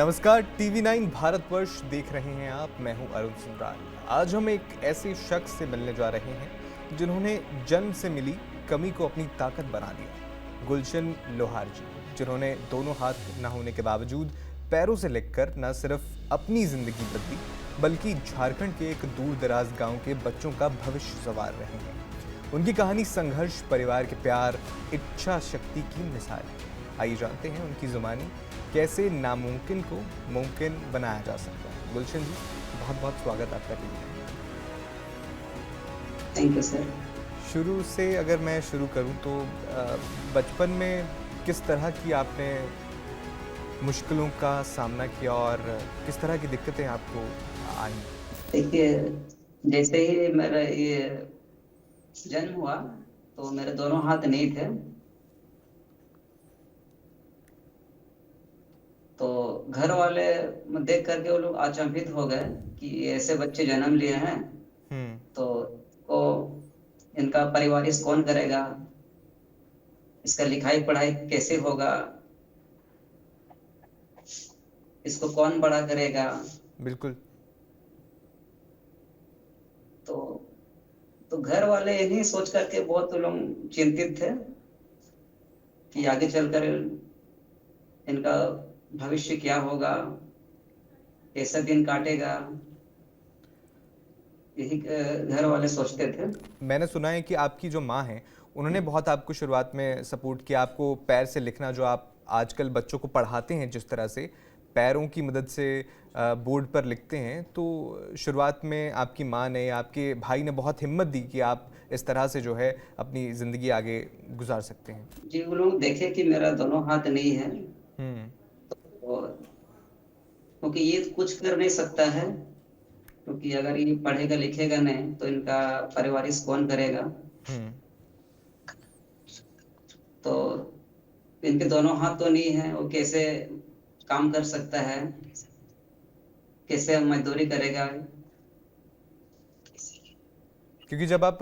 नमस्कार, टीवी 9 भारतवर्ष देख रहे हैं आप। मैं हूं अरुण सुंदराल। आज हम एक ऐसे शख्स से मिलने जा रहे हैं जिन्होंने जन्म से मिली कमी को अपनी ताकत बना दिया। गुलशन लोहार जी, जिन्होंने दोनों हाथ न होने के बावजूद पैरों से लिखकर न सिर्फ अपनी जिंदगी बदली बल्कि झारखंड के एक दूर दराज गांव के बच्चों का भविष्य संवार रहे हैं। उनकी कहानी संघर्ष, परिवार के प्यार, इच्छा शक्ति की मिसाल है। आइए जानते हैं उनकी जुबानी कैसे नामुमकिन को मुमकिन बनाया जा सकता है। गुलशन जी, बहुत बहुत स्वागत आपका टीवी में। Thank you sir. शुरू से अगर मैं शुरू करूं तो बचपन में किस तरह की आपने मुश्किलों का सामना किया और किस तरह की दिक्कतें आपको आई? देखिए, जैसे ही मेरा ये जन्म हुआ तो मेरे दोनों हाथ नहीं थे। तो घर वाले देख करके वो लोग अचंभित हो गए कि ऐसे बच्चे जन्म लिए हैं, हम्म। तो को इनका परिवारिश कौन करेगा, इसका लिखाई पढ़ाई कैसे होगा, इसको कौन बड़ा करेगा। बिल्कुल। तो तो घर वाले यही सोच करके बहुत लोग चिंतित थे कि आगे चलकर इनका भविष्य क्या होगा, कैसा दिन काटेगा। यही घर वाले सोचते थे। मैंने सुना है कि आपकी जो माँ हैं उन्होंने बहुत आपको शुरुआत में सपोर्ट किया, आपको पैर से लिखना जो आप आजकल बच्चों को पढ़ाते हैं, जिस तरह से पैरों की मदद से बोर्ड पर लिखते हैं, तो शुरुआत में आपकी माँ ने, आपके भाई ने बहुत हिम्मत दी कि आप इस तरह से जो है अपनी ज़िंदगी आगे गुजार सकते हैं। जी, वो लोग देखे कि मेरा दोनों हाथ नहीं है, हम्म। और क्योंकि ये कुछ कर नहीं सकता है, क्योंकि अगर ये पढ़ेगा लिखेगा नहीं तो इनका परिवारिश कौन करेगा। हम्म। तो इनके दोनों हाथ तो नहीं है, वो कैसे काम कर सकता है, कैसे मजदूरी करेगा। क्योंकि जब आप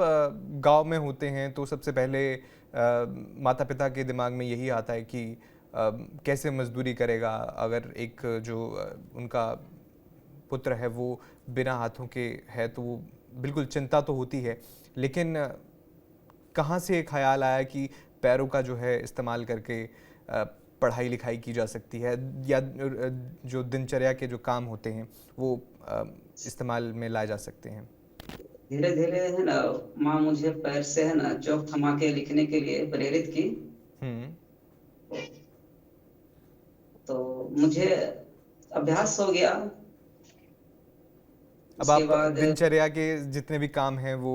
गांव में होते हैं तो सबसे पहले माता पिता के दिमाग में यही आता है कि कैसे मजदूरी करेगा। अगर एक जो उनका पुत्र है वो बिना हाथों के है तो वो बिल्कुल चिंता तो होती है। लेकिन कहाँ से एक ख्याल आया कि पैरों का जो है इस्तेमाल करके पढ़ाई लिखाई की जा सकती है, या जो दिनचर्या के जो काम होते हैं वो इस्तेमाल में लाए जा सकते हैं? धीरे धीरे है ना, माँ मुझे पैर से है ना चौक थमा के लिखने के लिए प्रेरित की। हम्म। तो मुझे अभ्यास हो गया। अब उसके आप बाद दिनचर्या के जितने भी काम हैं वो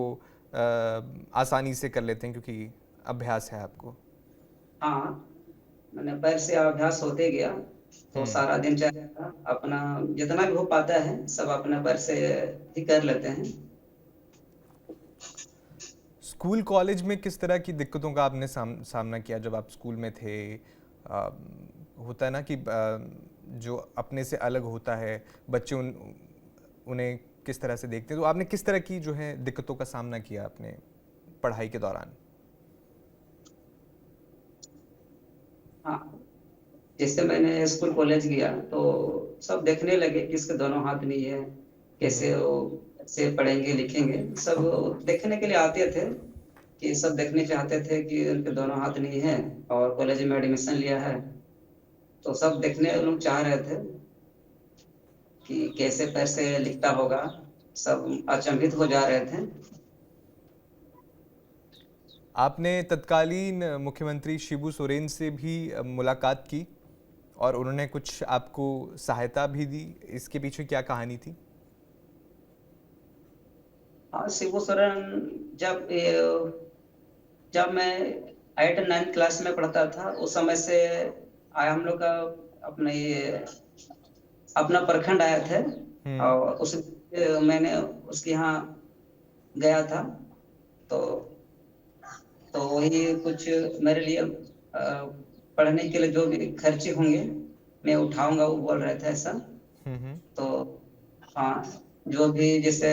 आसानी से कर लेते हैं क्योंकि अभ्यास है आपको। हाँ, मैंने पैर से अभ्यास होते गया, तो हम्म। सारा दिनचर्या का अपना जितना भी हो पाता है सब अपने पैर से ही कर लेते हैं। स्कूल कॉलेज में किस तरह की दिक्कतों का आपने सामना किया जब आप स्कूल में थे? होता है ना कि जो अपने से अलग होता है बच्चे, उन्हें किस तरह से देखते हैं, तो आपने किस तरह की जो है दिक्कतों का सामना किया अपने पढ़ाई के दौरान? हाँ, जैसे मैंने स्कूल कॉलेज गया तो सब देखने लगे कि इसके दोनों हाथ नहीं है, हम्म। कैसे वो कैसे पढ़ेंगे लिखेंगे। सब देखने के लिए आते थे, कि सब देखने चाहते थे कि उनके दोनों हाथ नहीं है और कॉलेज में एडमिशन लिया है। तो सब देखने लोग चाह रहे थे कि कैसे पैर से लिखता होगा, सब अचंभित हो जा रहे थे। आपने तत्कालीन मुख्यमंत्री शिबू सोरेन से भी मुलाकात की और उन्होंने कुछ आपको सहायता भी दी। इसके पीछे क्या कहानी थी? हाँ, शिबू सोरेन जब जब मैं 8 9 क्लास में पढ़ता था उस समय से आया हम लोग का अपने ये अपना प्रखंड आया थे। हम्म। और उस मैंने उसके यहाँ गया था। तो वही कुछ मेरे लिए पढ़ने के लिए जो भी खर्चे होंगे मैं उठाऊंगा, वो बोल रहे थे ऐसा। हम्म। तो हाँ, जो भी जैसे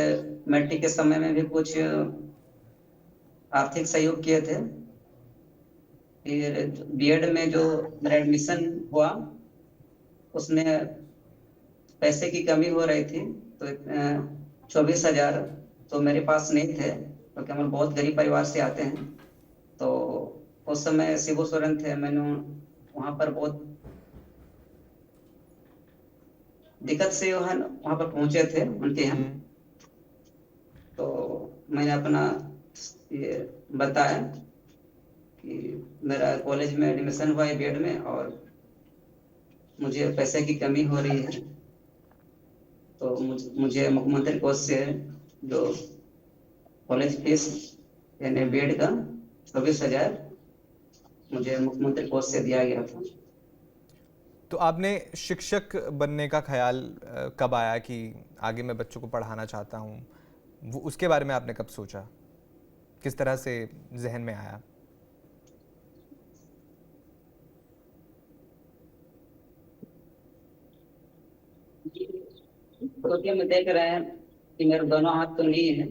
मैट्रिक के समय में भी कुछ आर्थिक सहयोग किए थे। फिर बीएड में जो मेरा एडमिशन हुआ उसमें पैसे की कमी हो रही थी, तो 24,000 तो मेरे पास नहीं थे, क्योंकि हम लोग बहुत गरीब परिवार से आते हैं। तो उस समय शिबू सोरेन थे, मैंने वहाँ पर बहुत दिक्कत से वहाँ पर पहुंचे थे उनके यहाँ। हम्म। तो मैंने अपना ये बताया कि मेरा कॉलेज में एडमिशन हुआ है बीएड में, और मुझे पैसे की कमी हो रही है, तो मुझे मुख्यमंत्री कोष से जो कॉलेज फीस यानी हम्म। बीएड का 24,000 मुझे मुख्यमंत्री कोष से दिया गया था। तो आपने शिक्षक बनने का ख्याल कब आया कि आगे मैं बच्चों को पढ़ाना चाहता हूँ? वो उसके बारे में आपने कब सोचा? किस तरह से जहन में आया? क्योंकि हम देख रहे हैं कि मेरे दोनों हाथ तो नहीं है,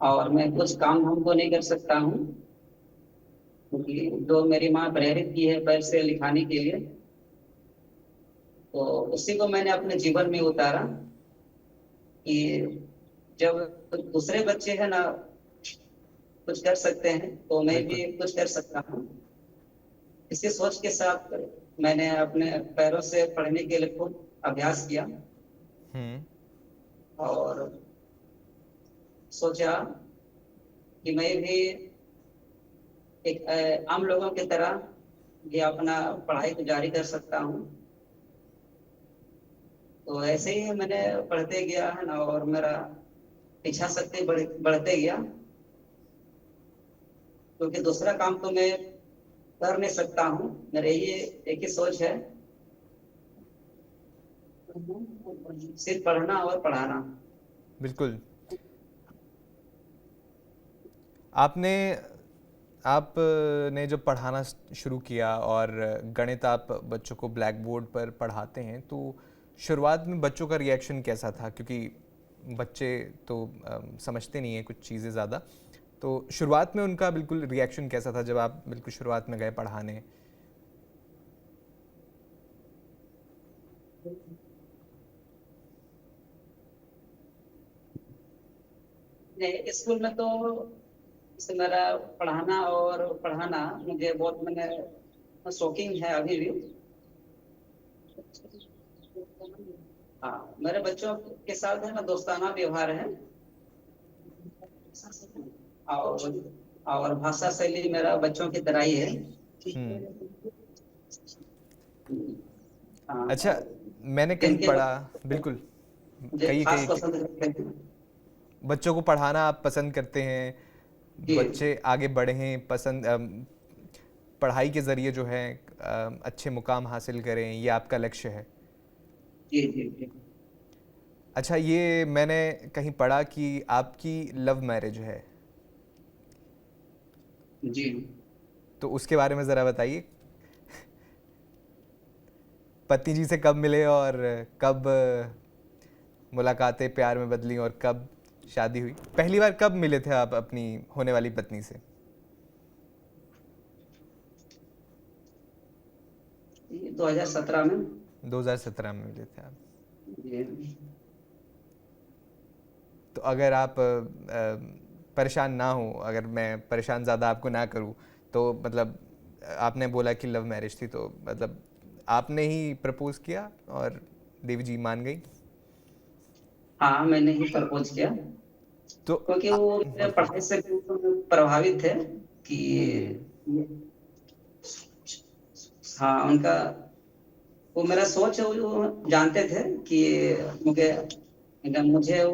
और मैं कुछ काम हमको नहीं कर सकता हूँ, क्योंकि जो मेरी माँ प्रेरित की है पैर से लिखाने के लिए, तो उसी को मैंने अपने जीवन में उतारा कि जब दूसरे बच्चे है ना कुछ कर सकते हैं, तो मैं बिल्कुल। भी कुछ कर सकता हूँ। इसी सोच के साथ मैंने अपने पैरों से पढ़ने के लिए खूब अभ्यास किया, हम्म। और सोचा कि मैं भी एक आम लोगों की तरह भी अपना पढ़ाई को जारी कर सकता हूँ। तो ऐसे ही मैंने पढ़ते गया है ना, और मेरा इच्छा शक्ति बढ़ते गया, क्योंकि दूसरा काम तो मैं कर नहीं सकता हूँ। मेरे ये एक ही सोच है, सिर्फ पढ़ना और पढ़ाना। बिल्कुल। आपने आपने जब पढ़ाना शुरू किया और गणित आप बच्चों को ब्लैक बोर्ड पर पढ़ाते हैं, तो शुरुआत में बच्चों का रिएक्शन कैसा था? क्योंकि बच्चे तो समझते नहीं हैं कुछ चीज़ें ज़्यादा। तो शुरुआत में उनका बिल्कुल रिएक्शन कैसा था जब आप बिल्कुल शुरुआत में गए पढ़ाने? नहीं, स्कूल में तो जैसे मेरा पढ़ाना और पढ़ाना मुझे बहुत मैंने शौकीन है अभी भी। हाँ, मेरे बच्चों के साथ है ना दोस्ताना व्यवहार है, और भाषा शैली मेरा बच्चों की तरह ही है। हम्म। हाँ, अच्छा, मैंने कहीं जिनके पढ़ा। बिल्कुल। मुझे कई खास कई पसंद करते हैं। बच्चों को पढ़ाना आप पसंद करते हैं, जी बच्चे आगे बढ़ें, पसंद पढ़ाई के ज़रिए जो है अच्छे मुकाम हासिल करें, ये आपका लक्ष्य है। जी जी जी। अच्छा, ये मैंने कहीं पढ़ा कि आपकी लव मैरिज है, जी। तो उसके बारे में ज़रा बताइए। पत्नी जी से कब मिले और कब मुलाकातें प्यार में बदली और कब शादी हुई? पहली बार कब मिले थे आप अपनी होने वाली पत्नी से? ये 2017 में। 2017 में मिले थे आप। जी। तो अगर आप परेशान ना हो, अगर मैं परेशान ज़्यादा आपको ना करूं, तो मतलब आपने बोला कि लव मैरिज थी, तो मतलब आपने ही प्रपोज किया और देवी जी मान गई? हाँ, मैंने ही प्रपोज किया, तो क्योंकि वो मेरे बिल्कुल। पढ़ाई से प्रभावित थे कि हम्म। हाँ उनका वो मेरा सोच है, वो जानते थे कि मुझे मुझे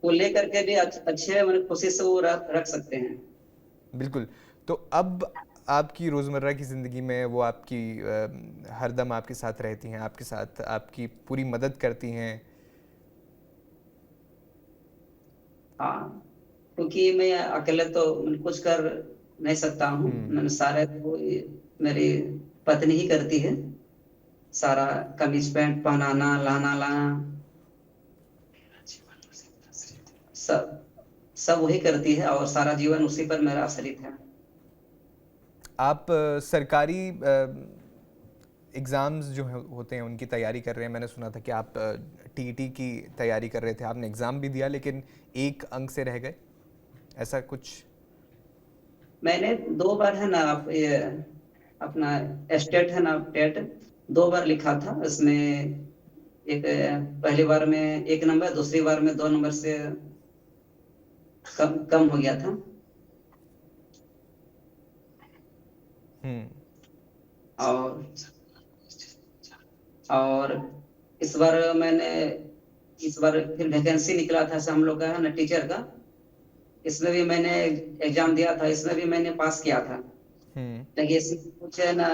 वो लेकर के भी अच्छे मतलब खुशी से वो रख सकते हैं। बिल्कुल। तो अब आपकी रोज़मर्रा की ज़िंदगी में वो आपकी हरदम आपके साथ रहती हैं, आपके साथ आपकी पूरी मदद करती हैं? हाँ, क्योंकि मैं अकेले तो कुछ कर नहीं सकता हूँ, हम्म। मैंने सारे तो मेरी पत्नी ही करती है, सारा कमीज पैंट पहनाना लाना लाना सब सब वही करती है, और सारा जीवन उसी पर मेरा आश्रित है। आप सरकारी एग्ज़ाम्स जो होते हैं उनकी तैयारी कर रहे हैं। मैंने सुना था कि आप टीईटी की तैयारी कर रहे थे, आपने एग्ज़ाम भी दिया लेकिन एक अंक से रह गए, ऐसा कुछ? मैंने 2 बार है ना आप ये अपना स्टेट है ना टेट 2 बार लिखा था। इसमें एक पहली बार में 1 नंबर, दूसरी बार में 2 नंबर से कम कम हो गया था। हुँ। और और इस बार मैंने इस बार फिर वैकेंसी निकला था ऐसा हम लोग का है ना टीचर का। इसमें भी मैंने एग्जाम दिया था, इसमें भी मैंने पास किया था। हुँ। लेकिन इसमें कुछ है ना,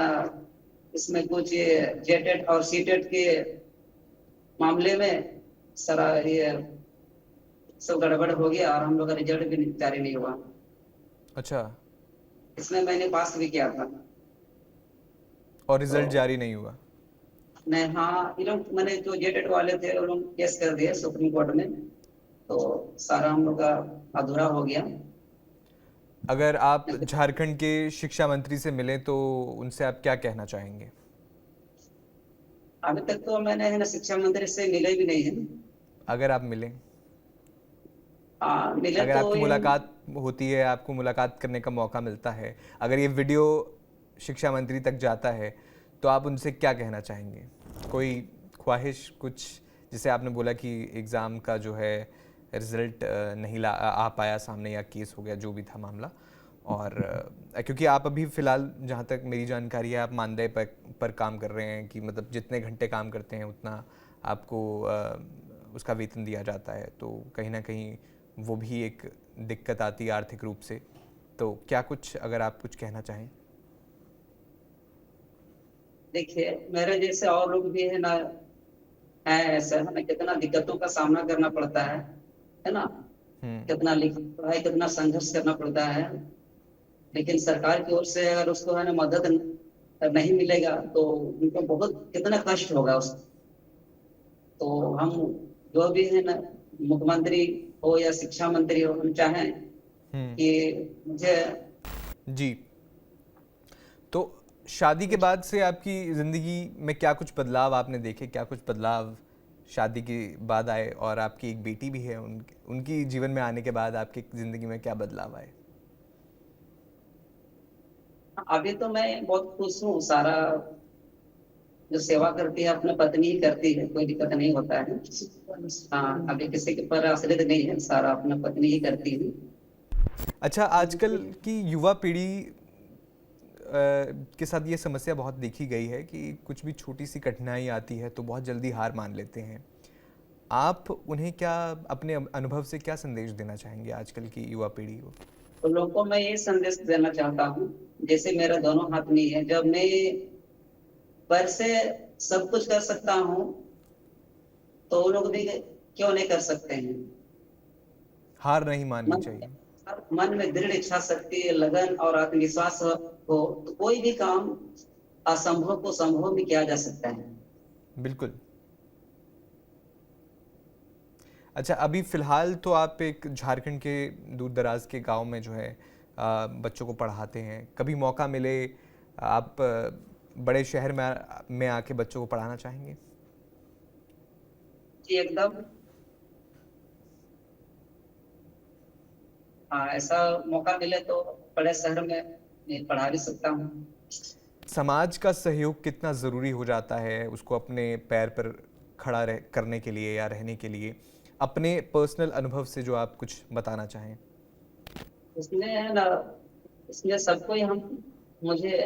इसमें कुछ जेटेट और सीटेट के मामले में सारा ये सब गड़बड़ हो गया और हम लोग का रिजल्ट भी जारी नहीं हुआ। अच्छा, इसमें मैंने पास भी किया था। और तो रिज़ल्ट जारी नहीं हुआ? मैं हाँ, ये लोग मैंने जो जेटेट वाले थे वो लोग केस कर दिए सुप्रीम कोर्ट में, तो सारा हम लोग का अधूरा हो गया। अगर आप झारखंड के शिक्षा मंत्री से मिलें तो उनसे आप क्या कहना चाहेंगे? अभी तक तो मैंने है ना शिक्षा मंत्री से मिले भी नहीं है। अगर आप मिलें, हाँ मिले अगर तो आपकी ये मुलाकात होती है, आपको मुलाकात करने का मौका मिलता है, अगर ये वीडियो शिक्षा मंत्री तक जाता है, तो आप उनसे क्या कहना चाहेंगे? कोई ख्वाहिश कुछ, जैसे आपने बोला कि एग्ज़ाम का जो है रिज़ल्ट नहीं आ पाया सामने, या केस हो गया जो भी था मामला, और क्योंकि आप अभी फ़िलहाल जहाँ तक मेरी जानकारी है आप मानदेय पर काम कर रहे हैं, कि मतलब जितने घंटे काम करते हैं उतना आपको उसका वेतन दिया जाता है, तो कहीं ना कहीं वो भी एक दिक्कत आती है आर्थिक रूप से। तो क्या कुछ, अगर आप कुछ कहना चाहें? देखिए मेरे जैसे और लोग भी है ना, है ऐसा है ना, कितना दिक्कतों का सामना करना पड़ता है ना, हम्म। कितना लिख पढ़ाई कितना संघर्ष करना पड़ता है। लेकिन सरकार की ओर से अगर उसको है ना मदद नहीं मिलेगा तो उनको बहुत कितना कष्ट होगा उसको। तो हम जो भी है ना, मुख्यमंत्री हो या शिक्षा मंत्री हो, हम चाहें हम्म। कि मुझे जी। तो शादी के कुछ बाद से आपकी ज़िंदगी में क्या कुछ बदलाव आपने देखे, क्या कुछ बदलाव शादी के बाद आए? और आपकी एक बेटी भी है, उनकी जीवन में आने के बाद आपकी ज़िंदगी में क्या बदलाव आए? अभी तो मैं बहुत खुश हूँ। सारा जो सेवा करती है अपने पत्नी ही करती है, कोई दिक्कत नहीं होता है। हाँ अभी किसी के पर आश्रित नहीं है, सारा अपना पत्नी ही करती है। अच्छा, आजकल की युवा पीढ़ी के साथ ये समस्या बहुत देखी गई है कि कुछ भी छोटी सी कठिनाई आती है तो बहुत जल्दी हार मान लेते हैं। आप उन्हें क्या, अपने अनुभव से क्या संदेश देना चाहेंगे आजकल की युवा पीढ़ी को? तो लोगों को मैं ये संदेश देना चाहता हूँ, जैसे मेरा दोनों हाथ नहीं है, जब मैं पैर से सब कुछ कर सकता हूँ तो वो लोग भी क्यों नहीं कर सकते हैं। हार नहीं माननी मन चाहिए। मन में दृढ़ इच्छा शक्ति, लगन और आत्मविश्वास हो तो कोई भी काम असंभव को संभव भी किया जा सकता है। बिल्कुल। अच्छा, अभी फ़िलहाल तो आप एक झारखंड के दूर दराज के गांव में जो है बच्चों को पढ़ाते हैं। कभी मौका मिले आप बड़े शहर में आके बच्चों को पढ़ाना चाहेंगे? जी एकदम। हाँ ऐसा मौका मिले तो बड़े शहर में मैं पढ़ा भी सकता हूँ। समाज का सहयोग कितना ज़रूरी हो जाता है उसको अपने पैर पर खड़ा करने के लिए या रहने के लिए, अपने पर्सनल अनुभव से जो आप कुछ बताना चाहें? इसमें है ना, इसमें सबको ही हम मुझे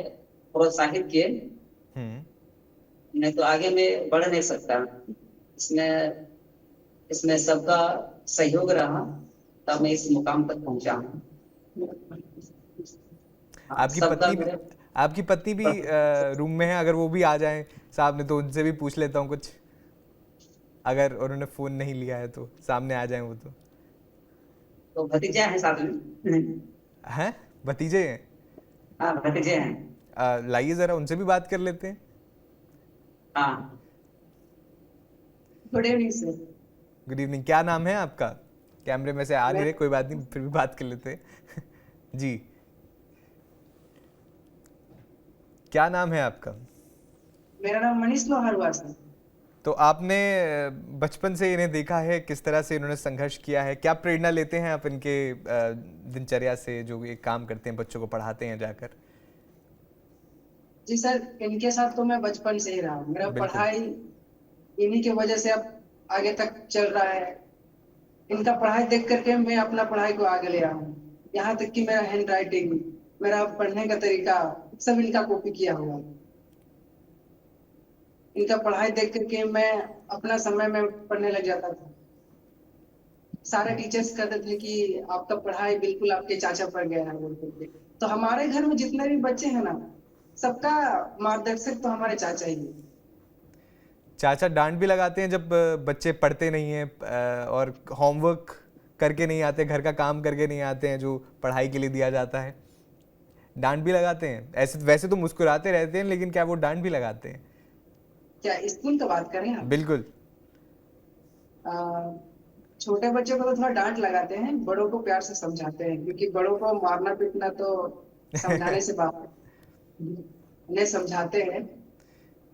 प्रोत्साहित किए, हम्म। नहीं तो आगे मैं बढ़ नहीं सकता। इसमें इसमें सबका सहयोग रहा तब मैं इस मुकाम तक पहुंचा हूँ। हाँ, आपकी सबका पत्नी भी मेरे आपकी पत्नी भी रूम में है, अगर वो भी आ जाएं सामने तो उनसे भी पूछ लेता हूँ कुछ, अगर उन्होंने फ़ोन नहीं लिया है तो सामने आ जाएं वो तो। तो भतीजा है साथ में। हैं? भतीजे हैं? हाँ भतीजे हैं। लाइए ज़रा उनसे भी बात कर लेते हैं। हाँ good evening sir. Good evening, क्या नाम है आपका? कैमरे में से आ नहीं मैं रहे, कोई बात नहीं, फिर भी बात कर लेते हैं। जी, क्या नाम है आपका? मेरा नाम मनीष लोहारवास है। तो आपने बचपन से इन्हें देखा है, किस तरह से इन्होंने संघर्ष किया है, क्या प्रेरणा लेते हैं आप इनके दिनचर्या से, जो ये काम करते हैं, बच्चों को पढ़ाते हैं जाकर? जी सर, इनके साथ तो मैं बचपन से ही रहा हूँ। मेरा बिल्कुल। पढ़ाई इन्हीं की वजह से अब आगे तक चल रहा है। इनका पढ़ाई देख करके मैं अपना पढ़ाई को आगे ले रहा हूँ। यहाँ तक कि मेरा हैंड राइटिंग, मेरा पढ़ने का तरीका सब इनका कॉपी किया हुआ है। इनका पढ़ाई देख करके मैं अपना समय में पढ़ने लग जाता था। सारे टीचर्स कहते थे कि आपका पढ़ाई बिल्कुल आपके चाचा पर गया है बोल करके। तो हमारे घर में जितने भी बच्चे हैं ना, सबका मार्गदर्शक तो हमारे चाचा ही है। चाचा डांट भी लगाते हैं जब बच्चे पढ़ते नहीं हैं और होमवर्क करके नहीं आते, घर का काम करके नहीं आते हैं जो पढ़ाई के लिए दिया जाता है? डांट भी लगाते हैं? ऐसे वैसे तो मुस्कुराते रहते हैं, लेकिन क्या वो डांट भी लगाते हैं? क्या स्कूल का बात करें आप? बिल्कुल। आ, छोटे बच्चों को तो थोड़ा डांट लगाते हैं, बड़ों को प्यार से समझाते हैं, क्योंकि बड़ों को मारना पीटना तो समझाने से बात है। उन्हें समझाते हैं।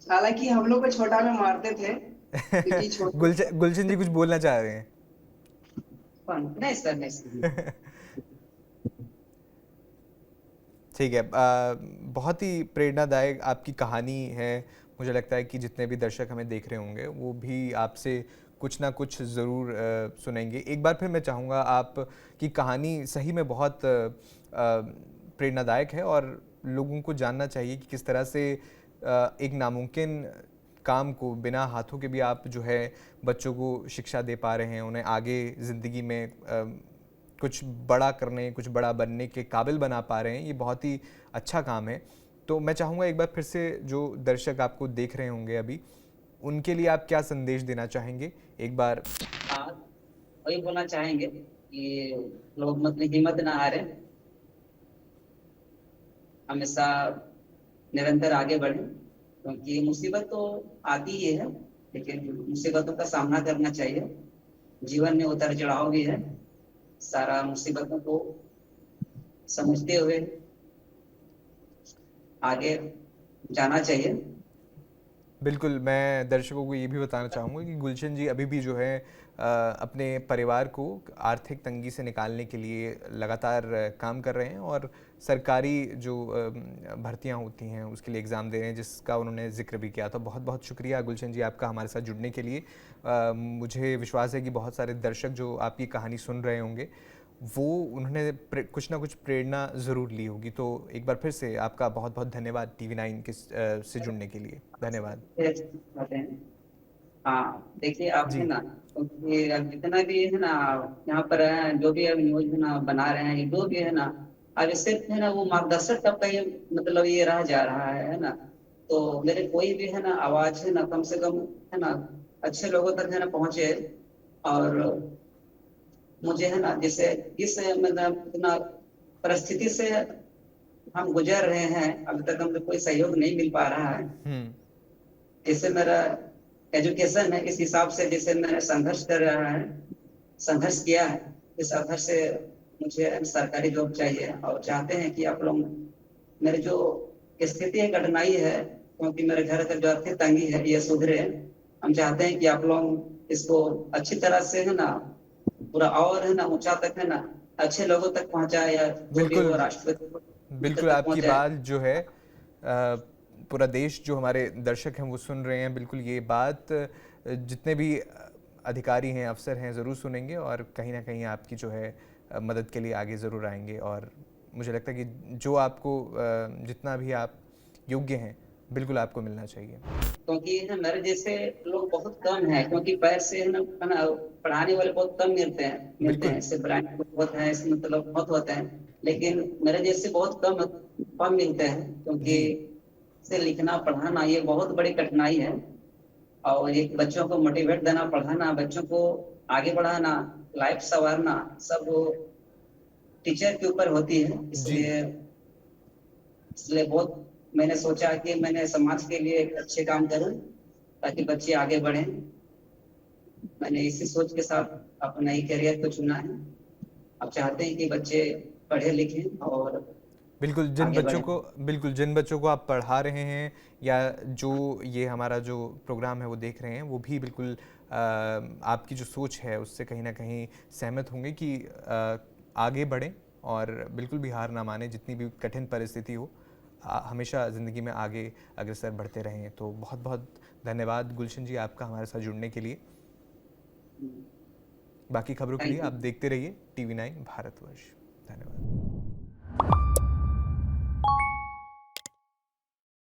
हालांकि हम लोग को छोटा में मारते थे, क्योंकि छोटे गुलशन जी कुछ बोलना चाह रहे हैं? नहीं सर, नहीं सर। ठीक है। बहुत ही प्रेरणादायक आपकी कहानी है। मुझे लगता है कि जितने भी दर्शक हमें देख रहे होंगे वो भी आपसे कुछ ना कुछ ज़रूर सुनेंगे। एक बार फिर मैं चाहूँगा, आपकी कहानी सही में बहुत प्रेरणादायक है और लोगों को जानना चाहिए कि किस तरह से एक नामुमकिन काम को बिना हाथों के भी आप जो है बच्चों को शिक्षा दे पा रहे हैं, उन्हें आगे ज़िंदगी में कुछ बड़ा करने, कुछ बड़ा बनने के काबिल बना पा रहे हैं। ये बहुत ही अच्छा काम है। तो मैं चाहूँगा एक बार फिर से जो दर्शक आपको देख रहे होंगे अभी, उनके लिए आप क्या संदेश देना चाहेंगे? एक बार। हाँ, वही बोलना चाहेंगे कि लोग मतलब हिम्मत ना हारें, हमेशा निरंतर आगे बढ़ें, क्योंकि मुसीबत तो आती ही है, लेकिन मुसीबतों का सामना करना चाहिए। जीवन में उतार चढ़ाव भी है, सारा मुसीबतों को समझते हुए आगे जाना चाहिए। बिल्कुल, मैं दर्शकों को ये भी बताना चाहूँगा कि गुलशन जी अभी भी जो है अपने परिवार को आर्थिक तंगी से निकालने के लिए लगातार काम कर रहे हैं और सरकारी जो भर्तियां होती हैं उसके लिए एग्ज़ाम दे रहे हैं, जिसका उन्होंने ज़िक्र भी किया था। बहुत बहुत शुक्रिया गुलशन जी आपका हमारे साथ जुड़ने के लिए। मुझे विश्वास है कि बहुत सारे दर्शक जो आपकी कहानी सुन रहे होंगे वो उन्होंने कुछ ना कुछ प्रेरणा ज़रूर ली होगी। तो एक बार फिर से आपका बहुत बहुत धन्यवाद TV9 के से जुड़ने के लिए। धन्यवाद। हाँ, देखिए आप है जी। ना, क्योंकि अब जितना भी है ना यहाँ पर है, जो भी अब न्यूज है ना बना रहे हैं, ये जो भी है ना, अब सिर्फ है ना वो मार्गदर्शक तब का ये मतलब ये रह जा रहा है ना। तो मेरे कोई भी है ना आवाज है ना कम से कम है ना अच्छे लोगों तक है ना पहुंचे। और मुझे है ना जैसे इस मतलब इतना परिस्थिति से हम गुजर रहे हैं, अभी तक हमको कोई सहयोग नहीं मिल पा रहा है। हम्म। जैसे मेरा एजुकेशन है, इस हिसाब से जैसे मैंने संघर्ष कर रहा है, संघर्ष किया है, इस संघर्ष से मुझे सरकारी जॉब चाहिए और चाहते हैं कि आप लोग मेरे जो स्थिति है, कठिनाई है, क्योंकि मेरे घर का जो आर्थिक तंगी है ये सुधरे। हम चाहते हैं कि आप लोग इसको अच्छी तरह से है ना पूरा और है ना ऊंचा तक है ना अच्छे लोगों तक पहुंचाए, या जो भी बिल्कुल। वो राष्ट्रपति बिल्कुल तक आपकी पहुंचाए। बात जो है पूरा देश, जो हमारे दर्शक हैं वो सुन रहे हैं। बिल्कुल ये बात जितने भी अधिकारी हैं, अफसर हैं, ज़रूर सुनेंगे और कहीं ना कहीं आपकी जो है मदद के लिए आगे ज़रूर आएंगे। और मुझे लगता है कि जो आपको जितना भी आप योग्य हैं बिल्कुल आपको मिलना चाहिए। क्योंकि है ना मेरे जैसे लोग बहुत कम हैं, क्योंकि पैर से है ना पढ़ाने वाले बहुत कम मिलते हैं, बिल्कुल। इससे ब्रांड बहुत है, इससे मतलब बहुत होते हैं, लेकिन मेरे जैसे बहुत कम कम मिलते हैं, क्योंकि जी। से लिखना पढ़ाना ये बहुत बड़ी कठिनाई है। और एक बच्चों को मोटिवेट देना, पढ़ाना, बच्चों को आगे बढ़ाना, लाइफ संवारना, सब टीचर के ऊपर होती है। जी। इसलिए इसलिए बहुत मैंने सोचा कि मैंने समाज के लिए एक अच्छे काम करूं ताकि बच्चे आगे बढ़ें। मैंने इसी सोच के साथ अपना ही करियर को चुना है। अब चाहते हैं कि बच्चे पढ़े लिखें और आगे बढ़े। बिल्कुल जिन बच्चों को आप पढ़ा रहे हैं या जो ये हमारा जो प्रोग्राम है वो देख रहे हैं, वो भी बिल्कुल आपकी जो सोच है उससे कहीं ना कहीं सहमत होंगे कि आगे बढ़ें और बिल्कुल भी हार ना माने, जितनी भी कठिन परिस्थिति हो हमेशा ज़िंदगी में आगे अग्रसर बढ़ते रहें। तो बहुत बहुत धन्यवाद गुलशन जी आपका हमारे साथ जुड़ने के लिए। बाकी खबरों के लिए थैंक आप यू। देखते रहिए TV9 भारतवर्ष। धन्यवाद।